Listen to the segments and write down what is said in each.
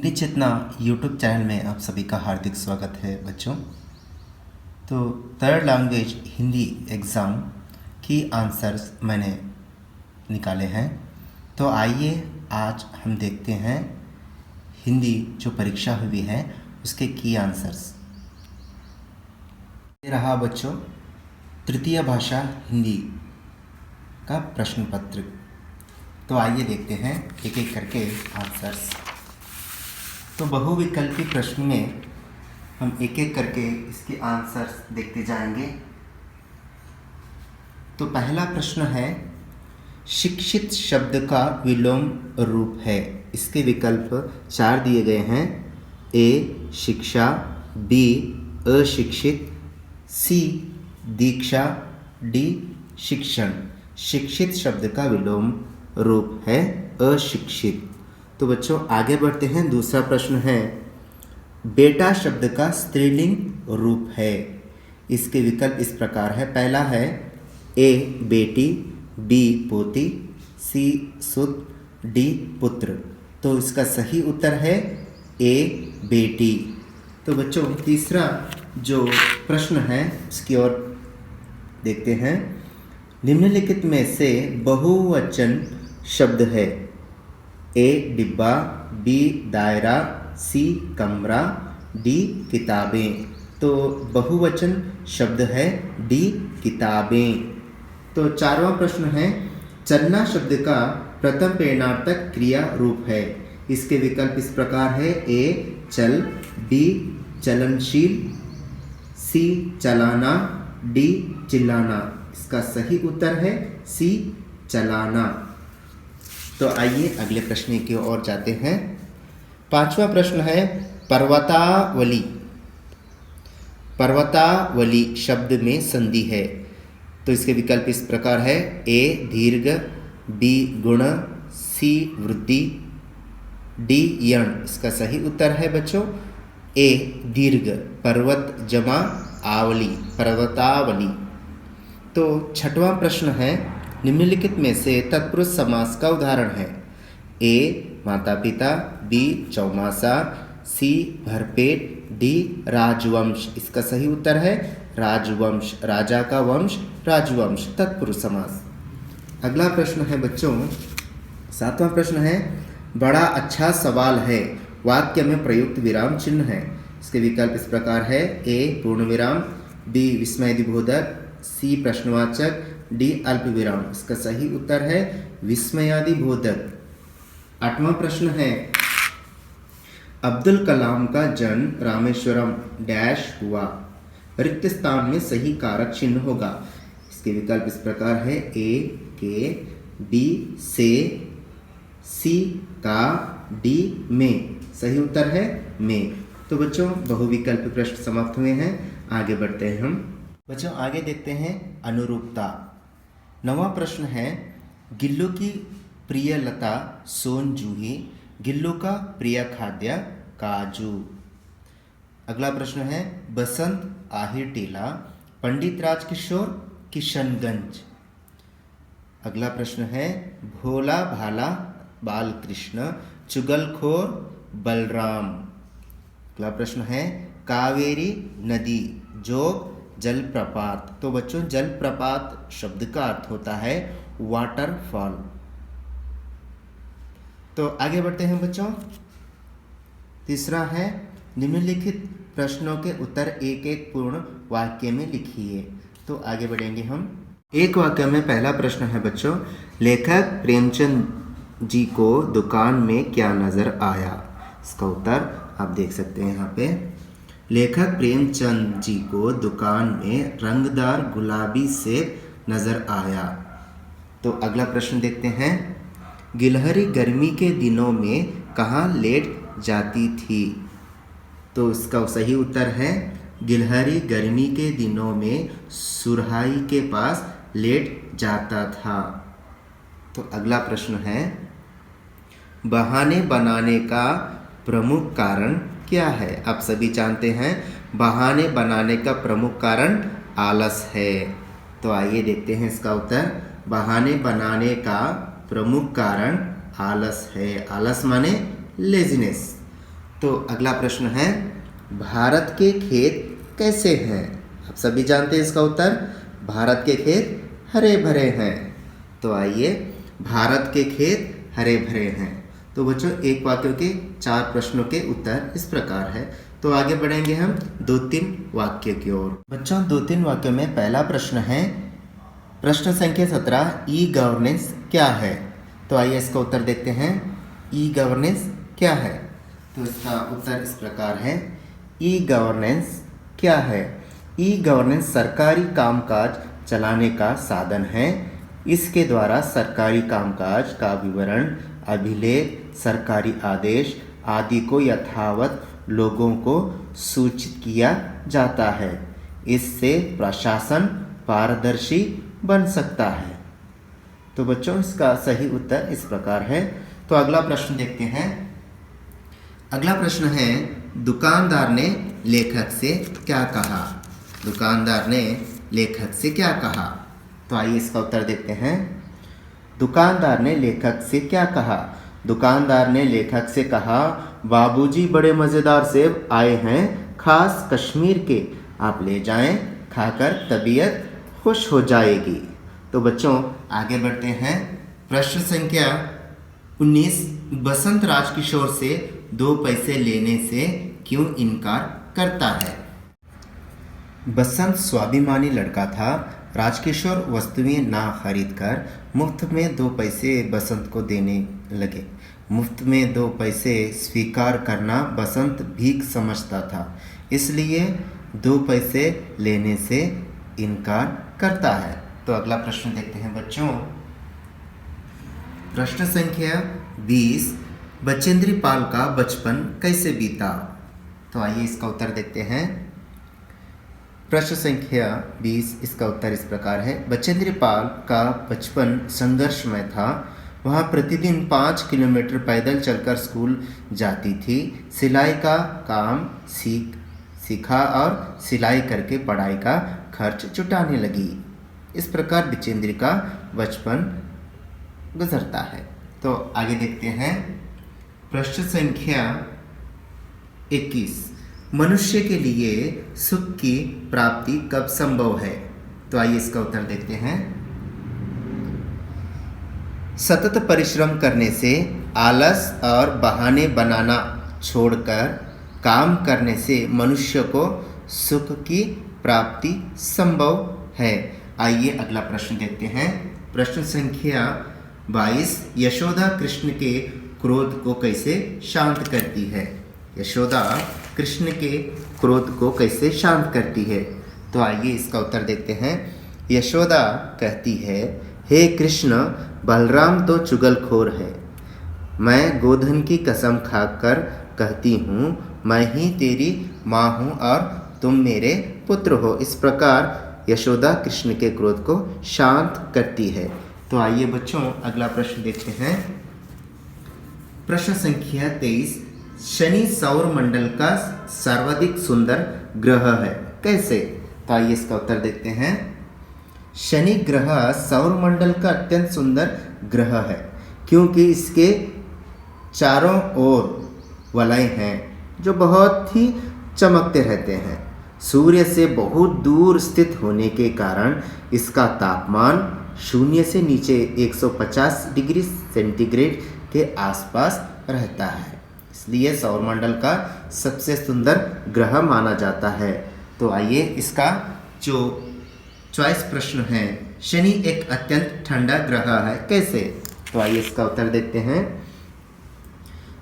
हिंदी चेतना YouTube channel में आप सभी का हार्दिक स्वागत है बच्चों। तो थर्ड लैंग्वेज हिंदी एग्ज़ाम की आंसर्स मैंने निकाले हैं। तो आइए आज हम देखते हैं हिंदी जो परीक्षा हुई है उसके की आंसर्स। ये रहा बच्चों तृतीय भाषा हिंदी का प्रश्न पत्र। तो आइए देखते हैं एक एक करके आंसर्स। तो बहुविकल्पी प्रश्न में हम एक एक करके इसके आंसर्स देखते जाएंगे। तो पहला प्रश्न है, शिक्षित शब्द का विलोम रूप है। इसके विकल्प 4 दिए गए हैं। ए शिक्षा, बी अशिक्षित, सी दीक्षा, डी शिक्षण। शिक्षित शब्द का विलोम रूप है अशिक्षित। तो बच्चों आगे बढ़ते हैं। दूसरा प्रश्न है, बेटा शब्द का स्त्रीलिंग रूप है। इसके विकल्प इस प्रकार है। पहला है ए बेटी, बी पोती, सी सुत, डी पुत्र। तो इसका सही उत्तर है ए बेटी। तो बच्चों तीसरा जो प्रश्न है उसकी ओर देखते हैं। निम्नलिखित में से बहुवचन शब्द है। ए डिब्बा, बी दायरा, सी कमरा, डी किताबें। तो बहुवचन शब्द है डी किताबें। तो चारवां प्रश्न है, चलना शब्द का प्रथम प्रेरणार्थक क्रिया रूप है। इसके विकल्प इस प्रकार है। ए चल, बी चलनशील, सी चलाना, डी चिल्लाना। इसका सही उत्तर है सी चलाना। तो आइए अगले प्रश्न की ओर जाते हैं। पांचवा प्रश्न है, पर्वतावली। पर्वतावली शब्द में संधि है। तो इसके विकल्प इस प्रकार है। ए दीर्घ, बी गुण, सी वृद्धि, डी यण। इसका सही उत्तर है बच्चों ए दीर्घ। पर्वत जमा आवली, पर्वतावली। तो छठवां प्रश्न है, निम्नलिखित में से तत्पुरुष समास का उदाहरण है। ए माता पिता, बी चौमासा, सी भरपेट, डी राजवंश। इसका सही उत्तर है राजवंश। राजा का वंश, राजवंश तत्पुरुष समास। अगला प्रश्न है बच्चों, सातवां प्रश्न है, बड़ा अच्छा सवाल है, वाक्य में प्रयुक्त विराम चिन्ह है। इसके विकल्प इस प्रकार है। ए पूर्ण विराम, बी विस्मयादिबोधक, सी प्रश्नवाचक, डी अल्प विराम। इसका सही उत्तर है विस्मयादिबोधक। आठवां प्रश्न है, अब्दुल कलाम का जन्म रामेश्वरम डैश हुआ। रिक्त स्थान में सही कारक चिन्ह होगा। इसके विकल्प इस प्रकार है। ए के, बी से, सी का, डी में। सही उत्तर है में। तो बच्चों बहुविकल्प प्रश्न समाप्त हुए हैं। आगे बढ़ते हैं हम। बच्चों आगे देखते हैं अनुरूपता। 9वां प्रश्न है, गिल्लू की प्रिय लता सोन जूही, गिल्लू का प्रिय खाद्य काजू। अगला प्रश्न है, बसंत आहिर टीला, पंडित राजकिशोर किशनगंज। अगला प्रश्न है, भोला भाला बालकृष्ण, चुगलखोर बलराम। अगला प्रश्न है, कावेरी नदी जोग जलप्रपात। तो बच्चों जलप्रपात शब्द का अर्थ होता है वाटरफॉल। तो आगे बढ़ते हैं बच्चों। तीसरा है, निम्नलिखित प्रश्नों के उत्तर एक एक पूर्ण वाक्य में लिखिए। तो आगे बढ़ेंगे हम। एक वाक्य में पहला प्रश्न है बच्चों, लेखक प्रेमचंद जी को दुकान में क्या नजर आया। इसका उत्तर आप देख सकते हैं यहाँ पे। लेखक प्रेमचंद जी को दुकान में रंगदार गुलाबी सेब नजर आया। तो अगला प्रश्न देखते हैं, गिलहरी गर्मी के दिनों में कहाँ लेट जाती थी। तो इसका सही उत्तर है, गिलहरी गर्मी के दिनों में सुरहाई के पास लेट जाता था। तो अगला प्रश्न है, बहाने बनाने का प्रमुख कारण क्या है। आप सभी जानते हैं बहाने बनाने का प्रमुख कारण आलस है। तो आइए देखते हैं इसका उत्तर। बहाने बनाने का प्रमुख कारण आलस है। आलस माने लेजीनेस। तो अगला प्रश्न है, भारत के खेत कैसे हैं? आप सभी जानते हैं इसका उत्तर, भारत के खेत हरे भरे हैं। तो आइए, भारत के खेत हरे भरे हैं। तो बच्चों, एक वाक्य के 4 प्रश्नों के उत्तर इस प्रकार है। तो आगे बढ़ेंगे हम 2-3 वाक्य की ओर। बच्चों, 2-3 वाक्यों में पहला प्रश्न है, प्रश्न संख्या 17, ई गवर्नेंस क्या है? तो आइए इसका उत्तर देखते हैं। ई गवर्नेंस क्या है? तो इसका उत्तर इस प्रकार है, ई गवर्नेंस क्या है? ई गवर्नेंस सरकारी कामकाज चलाने का साधन है। इसके द्वारा सरकारी कामकाज का विवरण, अभिलेख, सरकारी आदेश आदि को यथावत लोगों को सूचित किया जाता है। इससे प्रशासन पारदर्शी बन सकता है। तो बच्चों, इसका सही उत्तर इस प्रकार है। तो अगला प्रश्न देखते हैं। अगला प्रश्न है, दुकानदार ने लेखक से क्या कहा? दुकानदार ने लेखक से क्या कहा? तो आइए इसका उत्तर देखते हैं। दुकानदार ने लेखक से क्या कहा? दुकानदार ने लेखक से कहा, बाबूजी बड़े मज़ेदार सेब आए हैं, खास कश्मीर के, आप ले जाएं, खाकर तबीयत खुश हो जाएगी। तो बच्चों, आगे बढ़ते हैं। प्रश्न संख्या 19, बसंत राजकिशोर से 2 पैसे लेने से क्यों इनकार करता है? बसंत स्वाभिमानी लड़का था। राजकिशोर वस्तुएं ना खरीदकर मुफ्त में 2 पैसे बसंत को देने लगे। मुफ्त में 2 पैसे स्वीकार करना बसंत भीख समझता था, इसलिए 2 पैसे लेने से इनकार करता है। तो अगला प्रश्न देखते हैं बच्चों। प्रश्न संख्या 20, बचेंद्री पाल का बचपन कैसे बीता? तो आइए इसका उत्तर देखते हैं। प्रश्न संख्या 20, इसका उत्तर इस प्रकार है, बचेंद्री पाल का बचपन संघर्षमय था। वह प्रतिदिन 5 किलोमीटर पैदल चलकर स्कूल जाती थी। सिलाई का काम सीखा और सिलाई करके पढ़ाई का खर्च जुटाने लगी। इस प्रकार बचेंद्री का बचपन गुजरता है। तो आगे देखते हैं। प्रश्न संख्या 21, मनुष्य के लिए सुख की प्राप्ति कब संभव है? तो आइए इसका उत्तर देखते हैं। सतत परिश्रम करने से, आलस और बहाने बनाना छोड़कर काम करने से मनुष्य को सुख की प्राप्ति संभव है। आइए अगला प्रश्न देखते हैं। प्रश्न संख्या 22, यशोदा कृष्ण के क्रोध को कैसे शांत करती है? यशोदा कृष्ण के क्रोध को कैसे शांत करती है? तो आइए इसका उत्तर देखते हैं। यशोदा कहती है, हे कृष्ण, बलराम तो चुगलखोर है। मैं गोधन की कसम खाकर कहती हूँ, मैं ही तेरी माँ हूँ और तुम मेरे पुत्र हो। इस प्रकार यशोदा कृष्ण के क्रोध को शांत करती है। तो आइए बच्चों, अगला प्रश्न देखते हैं। प्रश्न संख्या 23, शनि सौर मंडल का सर्वाधिक सुंदर ग्रह है, कैसे? तो आइए इसका उत्तर देखते हैं। शनि ग्रह सौर मंडल का अत्यंत सुंदर ग्रह है, क्योंकि इसके चारों ओर वलय हैं जो बहुत ही चमकते रहते हैं। सूर्य से बहुत दूर स्थित होने के कारण इसका तापमान शून्य से नीचे 150 डिग्री सेंटीग्रेड के आसपास रहता है, इसलिए सौरमंडल का सबसे सुंदर ग्रह माना जाता है। तो आइए इसका जो चॉइस प्रश्न है, शनि एक अत्यंत ठंडा ग्रह है, कैसे? तो आइए इसका उत्तर देखते हैं।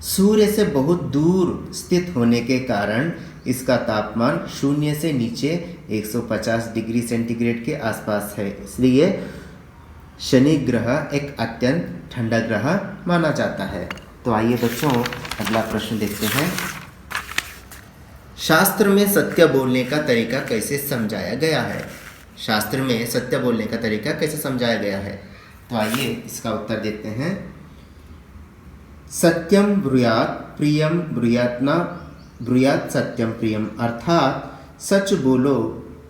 सूर्य से बहुत दूर स्थित होने के कारण इसका तापमान शून्य से नीचे 150 डिग्री सेंटीग्रेड के आसपास है, इसलिए शनि ग्रह एक अत्यंत ठंडा ग्रह माना जाता है। तो आइए बच्चों, अगला प्रश्न देखते हैं। शास्त्र में सत्य बोलने का तरीका कैसे समझाया गया है? शास्त्र में सत्य बोलने का तरीका कैसे समझाया गया है? तो आइए इसका उत्तर देखते हैं। सत्यम ब्रूयात प्रियम ब्रूयात्ना ब्रूयात सत्यम प्रियम, अर्थात सच बोलो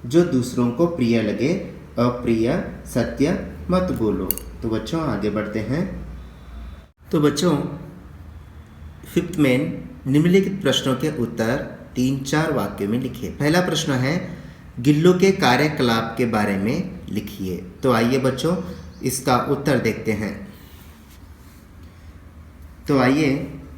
जो दूसरों को प्रिय लगे, अप्रिय सत्य मत बोलो। तो बच्चों आगे बढ़ते हैं। तो बच्चों, 5th मेन निम्नलिखित प्रश्नों के उत्तर 3-4 वाक्यों में लिखिए। पहला प्रश्न है गिल्लू के कार्यकलाप के बारे में लिखिए। तो आइए बच्चों इसका उत्तर देखते हैं। तो आइए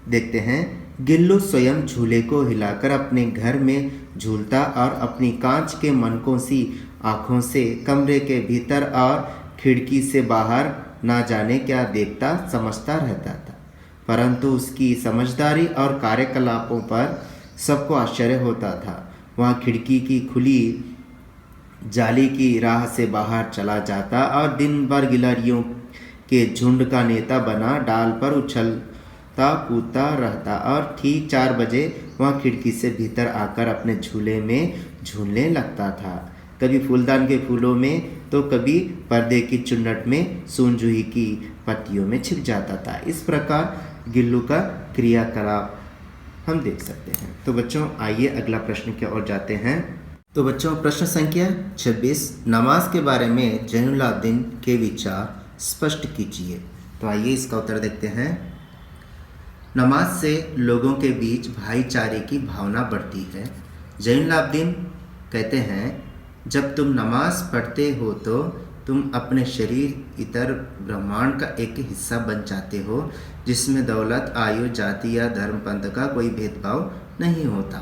देखते हैं। गिल्लू स्वयं झूले को हिलाकर अपने घर में झूलता और अपनी कांच के मनकों सी आँखों से कमरे के भीतर और खिड़की से बाहर ना जाने क्या देखता समझता रहता था, परंतु उसकी समझदारी और कार्यकलापों पर सबको आश्चर्य होता था। वह खिड़की की खुली जाली की राह से बाहर चला जाता और दिन भर गिलहरियों के झुंड का नेता बना डाल पर उछलता कूदता रहता और ठीक 4 बजे वह खिड़की से भीतर आकर अपने झूले में झूलने लगता था। कभी फूलदान के फूलों में तो कभी पर्दे की चुन्नट में सूरजमुखी की पत्तियों में छिप जाता था। इस प्रकार गिल्लू का क्रियाकलाप हम देख सकते हैं। तो बच्चों आइए अगला प्रश्न की ओर जाते हैं। तो बच्चों प्रश्न संख्या 26, नमाज के बारे में जैनुलाब्दीन के विचार स्पष्ट कीजिए। तो आइए इसका उत्तर देखते हैं। नमाज से लोगों के बीच भाईचारे की भावना बढ़ती है। जैनुलाब्दीन कहते हैं जब तुम नमाज पढ़ते हो तो तुम अपने शरीर इतर ब्रह्मांड का एक हिस्सा बन जाते हो जिसमें दौलत, आयु, जाति या धर्म पंथ का कोई भेदभाव नहीं होता।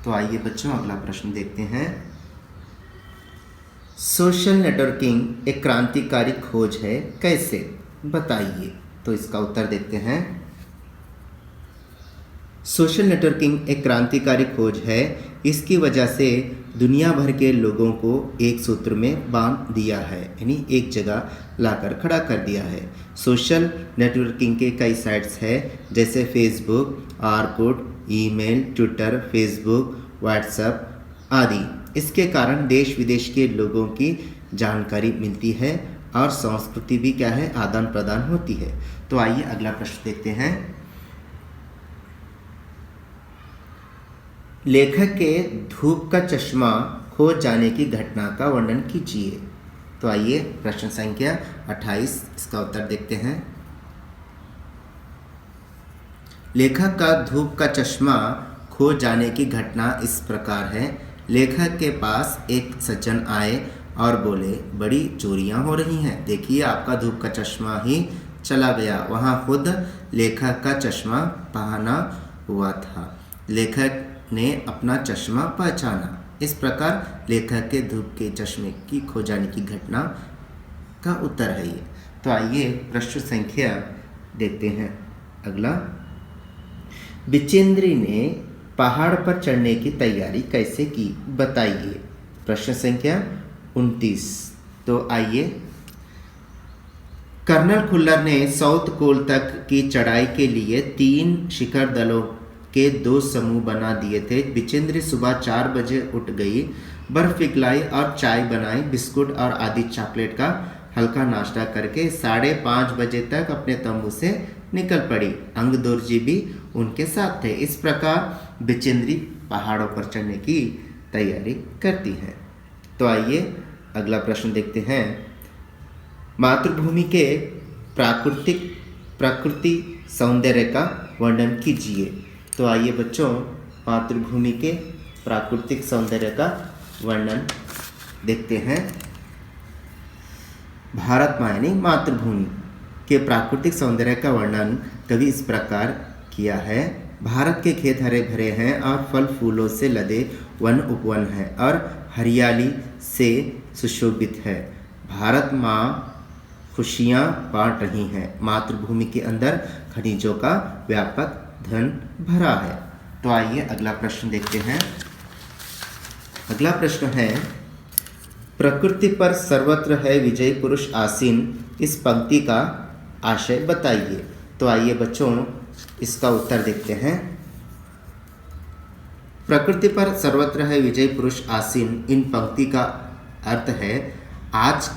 तो आइए बच्चों अगला प्रश्न देखते हैं। सोशल नेटवर्किंग एक क्रांतिकारी खोज है, कैसे बताइए। तो इसका उत्तर देखते हैं। सोशल नेटवर्किंग एक क्रांतिकारी खोज है। इसकी वजह से दुनिया भर के लोगों को एक सूत्र में बांध दिया है, यानी एक जगह लाकर खड़ा कर दिया है। सोशल नेटवर्किंग के कई साइट्स हैं जैसे Facebook, Orkut, email, Twitter, Facebook, WhatsApp आदि। इसके कारण देश विदेश के लोगों की जानकारी मिलती है और संस्कृति भी क्या है, आदान प्रदान होती है। तो आइए अगला प्रश्न देखते हैं। लेखक के धूप का चश्मा खो जाने की घटना का वर्णन कीजिए। तो आइए प्रश्न संख्या 28 इसका उत्तर देखते हैं। लेखक का धूप का चश्मा खो जाने की घटना इस प्रकार है। लेखक के पास एक सज्जन आए और बोले, बड़ी चोरियां हो रही हैं, देखिए आपका धूप का चश्मा ही चला गया। वहाँ खुद लेखक का चश्मा पहना हुआ था। लेखक ने अपना चश्मा पहचाना। इस प्रकार लेखक के धूप के चश्मे की खो जाने की घटना का उत्तर है ये। तो आइए प्रश्न संख्या देखते हैं अगला। बिचेंद्री ने पहाड़ पर चढ़ने की तैयारी कैसे की, बताइए। प्रश्न संख्या 29। तो आइए। कर्नल खुल्लर ने साउथ पोल तक की चढ़ाई के लिए 3 शिखर दलों के 2 समूह बना दिए थे। बिचेंद्री सुबह 4 बजे उठ गई, बर्फ पिघलाई और चाय बनाई, बिस्कुट और आदि चॉकलेट का हल्का नाश्ता करके 5:30 बजे तक अपने तंबू से निकल पड़ी। अंगदोर्जी भी उनके साथ थे। इस प्रकार बिचेंद्री पहाड़ों पर चढ़ने की तैयारी करती हैं। तो आइए अगला प्रश्न देखते हैं। मातृभूमि के प्रकृति सौंदर्य का वर्णन कीजिए। तो आइए बच्चों मातृभूमि के प्राकृतिक सौंदर्य का वर्णन देखते हैं। भारत माँ यानी मातृभूमि के प्राकृतिक सौंदर्य का वर्णन कवि इस प्रकार किया है। भारत के खेत हरे भरे हैं और फल फूलों से लदे वन उपवन है और हरियाली से सुशोभित है। भारत माँ खुशियाँ बांट रही हैं। मातृभूमि के अंदर खनिजों का व्यापक धन भरा है। तो आइए अगला प्रश्न देखते हैं। अगला प्रश्न है, प्रकृति पर सर्वत्र है विजय पुरुष आसीन, इस पंक्ति का आशय बताइए। तो आइए बच्चों इसका उत्तर देखते हैं। प्रकृति पर सर्वत्र है विजय पुरुष आसीन, इन पंक्ति का अर्थ है आज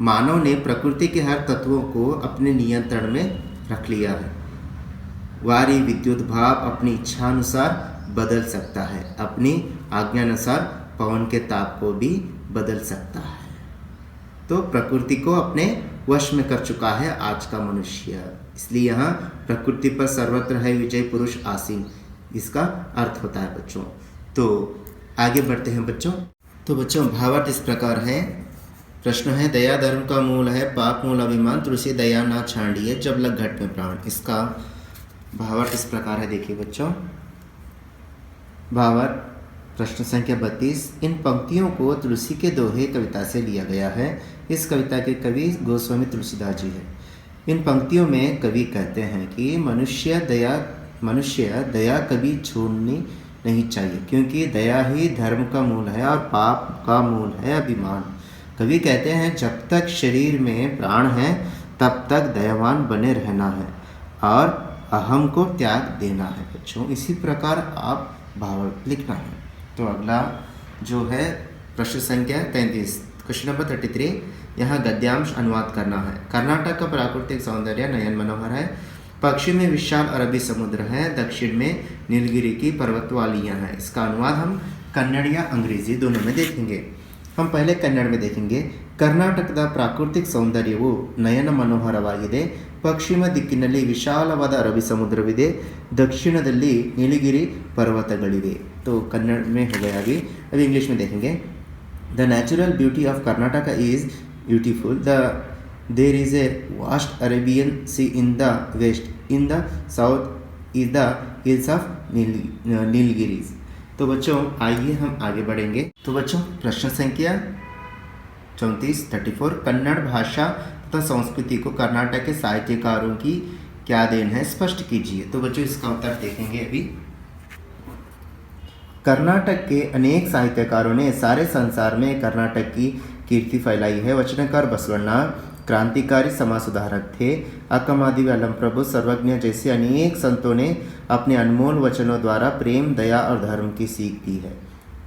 मानव ने प्रकृति के हर तत्वों को अपने नियंत्रण में रख लिया है। वारी विद्युत भाव अपनी इच्छानुसार बदल सकता है, अपनी आज्ञानुसार पवन के ताप को भी बदल सकता है। तो प्रकृति को अपने वश में कर चुका है आज का मनुष्य। इसलिए यहाँ प्रकृति पर सर्वत्र है विजय पुरुष आसीन, इसका अर्थ होता है बच्चों। तो आगे बढ़ते हैं बच्चों। तो बच्चों भावार्थ इस प्रकार है। प्रश्न है, दया धर्म का मूल है, पाप मूल अभिमान, तुलसी दया ना छांडिए, जब लग घट में प्राण। इसका भावार्थ इस प्रकार है, देखिए बच्चों। भावार्थ प्रश्न संख्या 32। इन पंक्तियों को तुलसी के दोहे कविता से लिया गया है। इस कविता के कवि गोस्वामी तुलसीदास जी हैं। इन पंक्तियों में कवि कहते हैं कि मनुष्य दया कभी छोड़नी नहीं चाहिए, क्योंकि दया ही धर्म का मूल है और पाप का मूल है अभिमान। कवि कहते हैं जब तक शरीर में प्राण है तब तक दयावान बने रहना है और अहम को त्याग देना है बच्चों। इसी प्रकार आप भावार्थ लिखना है। तो अगला जो है प्रश्न संख्या 33, क्वेश्चन नंबर 33। यहाँ गद्यांश अनुवाद करना है। कर्नाटक का प्राकृतिक सौंदर्य नयन मनोहर है। पश्चिम में विशाल अरबी समुद्र है, दक्षिण में नीलगिरी की पर्वतवालियाँ हैं। इसका अनुवाद हम कन्नड़ या अंग्रेजी दोनों में देखेंगे। हम पहले कन्नड़ में देखेंगे। ಕರ್ನಾಟಕದ ಪ್ರಾಕೃತಿಕ ಸೌಂದರ್ಯವು ನಯನ ಮನೋಹರವಾಗಿದೆ. ಪಶ್ಚಿಮ ದಿಕ್ಕಿನಲ್ಲಿ ವಿಶಾಲವಾದ ಅರಬ್ಬಿ ಸಮುದ್ರವಿದೆ, दक्षिणದಲ್ಲಿ नीलगिरी पर्वतಗಳಿವೆ। तो कन्नड़ में हो गया अभी इंग्लिश में देखेंगे। The natural beauty of Karnataka is beautiful. There is a vast Arabian sea in the west. In the south is the hills of Nilgiris. तो बच्चों आइए हम आगे बढ़ेंगे। तो बच्चों प्रश्न संख्या 34 कन्नड़ भाषा तथा संस्कृति को कर्नाटक के साहित्यकारों की क्या देन है, स्पष्ट कीजिए। तो बच्चों इसका उत्तर देखेंगे अभी। कर्नाटक के अनेक साहित्यकारों ने सारे संसार में कर्नाटक की कीर्ति फैलाई है। वचनकार बसवण्णा क्रांतिकारी समाज सुधारक थे। अक्कमादेवी अलमप्रभु सर्वज्ञ जैसे अनेक संतों ने अपने अनमोल वचनों द्वारा प्रेम, दया और धर्म की सीख दी है।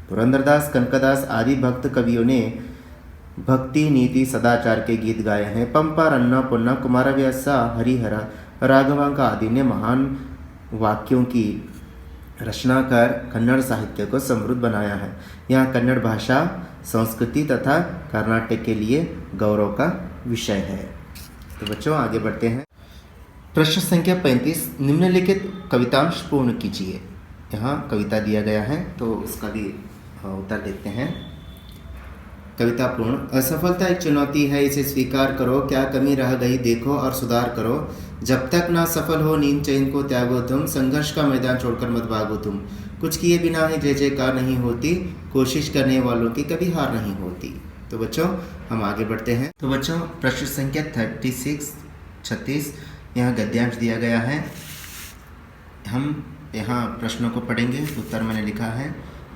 पुरंदरदास, कनकदास आदि भक्त कवियों ने भक्ति, नीति, सदाचार के गीत गाए हैं। पंपा, रन्ना, पुन्ना, कुमारव्यास, हरिहर, राघवांक आदि ने महान वाक्यों की रचना कर कन्नड़ साहित्य को समृद्ध बनाया है। यहाँ कन्नड़ भाषा, संस्कृति तथा कर्नाटक के लिए गौरव का विषय है। तो बच्चों आगे बढ़ते हैं। प्रश्न संख्या 35 निम्नलिखित कवितांश पूर्ण कीजिए। यहाँ कविता दिया गया है तो उसका भी उत्तर देते हैं। कविता पूर्ण। असफलता एक चुनौती है, इसे स्वीकार करो, क्या कमी रह गई देखो और सुधार करो। जब तक ना सफल हो नींद चैन को त्यागो तुम, संघर्ष का मैदान छोड़कर मत भागो तुम। कुछ किए बिना ही जय जयकार नहीं होती, कोशिश करने वालों की कभी हार नहीं होती। तो बच्चों हम आगे बढ़ते हैं। तो बच्चों प्रश्न संख्या 36 यहाँ गद्यांश दिया गया है। हम यहाँ प्रश्नों को पढ़ेंगे, उत्तर मैंने लिखा है।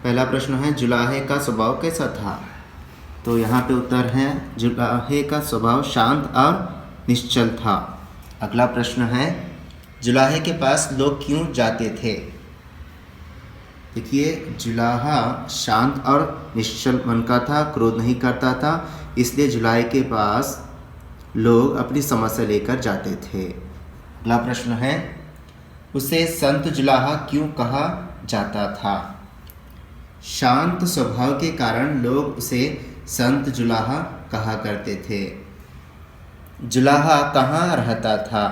पहला प्रश्न है जुलाहे का स्वभाव कैसा था। तो यहाँ पे उत्तर है जुलाहे का स्वभाव शांत और निश्चल था। अगला प्रश्न है जुलाहे के पास लोग क्यों जाते थे। देखिए जुलाहा शांत और निश्चल मन का था, क्रोध नहीं करता था, इसलिए जुलाहे के पास लोग अपनी समस्या लेकर जाते थे। अगला प्रश्न है उसे संत जुलाहा क्यों कहा जाता था। शांत स्वभाव के कारण लोग उसे संत जुलाहा कहा करते थे। जुलाहा कहाँ रहता था।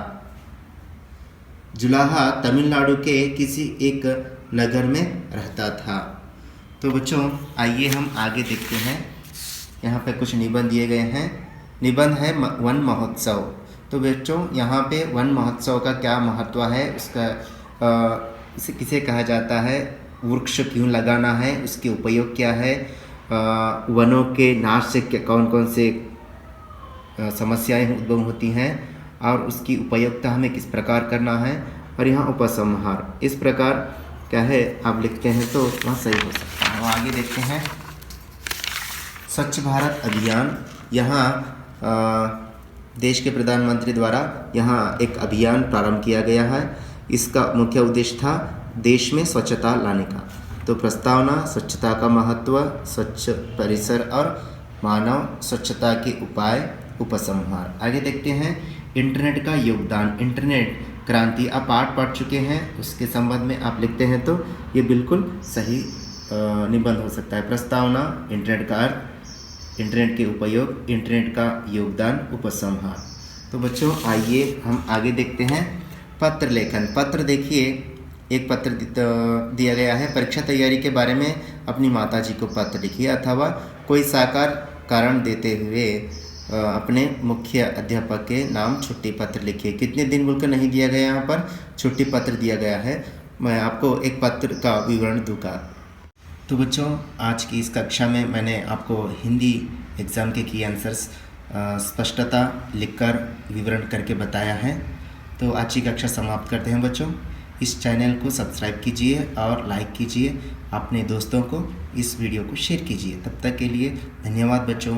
जुलाहा तमिलनाडु के किसी एक नगर में रहता था। तो बच्चों आइए हम आगे देखते हैं। यहाँ पे कुछ निबंध दिए गए हैं। निबंध है वन महोत्सव। तो बच्चों यहाँ पे वन महोत्सव का क्या महत्व है, उसका इसे किसे कहा जाता है, वृक्ष क्यों लगाना है, उसके उपयोग क्या है, वनों के नाश से कौन कौन से समस्याएं उद्भव होती हैं और उसकी उपयोगिता हमें किस प्रकार करना है, और यहाँ उपसंहार। इस प्रकार क्या है आप लिखते हैं तो वहाँ सही हो सकता है। वो आगे देखते हैं। स्वच्छ भारत अभियान। यहाँ देश के प्रधानमंत्री द्वारा यहाँ एक अभियान प्रारंभ किया गया है। इसका मुख्य उद्देश्य था देश में स्वच्छता लाने का। तो प्रस्तावना, स्वच्छता का महत्व, स्वच्छ परिसर और मानव स्वच्छता के उपाय, उपसंहार। आगे देखते हैं इंटरनेट का योगदान। इंटरनेट क्रांति आप पाठ पढ़ चुके हैं, उसके संबंध में आप लिखते हैं तो ये बिल्कुल सही निबंध हो सकता है। प्रस्तावना, इंटरनेट का अर्थ, इंटरनेट के उपयोग, इंटरनेट का योगदान, उपसंहार। तो बच्चों आइए हम आगे देखते हैं। पत्र लेखन। पत्र देखिए एक पत्र दिया गया है, परीक्षा तैयारी के बारे में अपनी माताजी को पत्र लिखिए, अथवा कोई साकार कारण देते हुए अपने मुख्य अध्यापक के नाम छुट्टी पत्र लिखिए। कितने दिन बोलकर नहीं दिया गया, यहाँ पर छुट्टी पत्र दिया गया है। मैं आपको एक पत्र का विवरण दूंगा। तो बच्चों, आज की इस कक्षा में मैंने आपको हिंदी एग्ज़ाम के की आंसर्स स्पष्टता लिखकर विवरण करके बताया है। तो आज की कक्षा समाप्त करते हैं बच्चों। इस चैनल को सब्सक्राइब कीजिए और लाइक कीजिए, अपने दोस्तों को इस वीडियो को शेयर कीजिए। तब तक के लिए धन्यवाद बच्चों।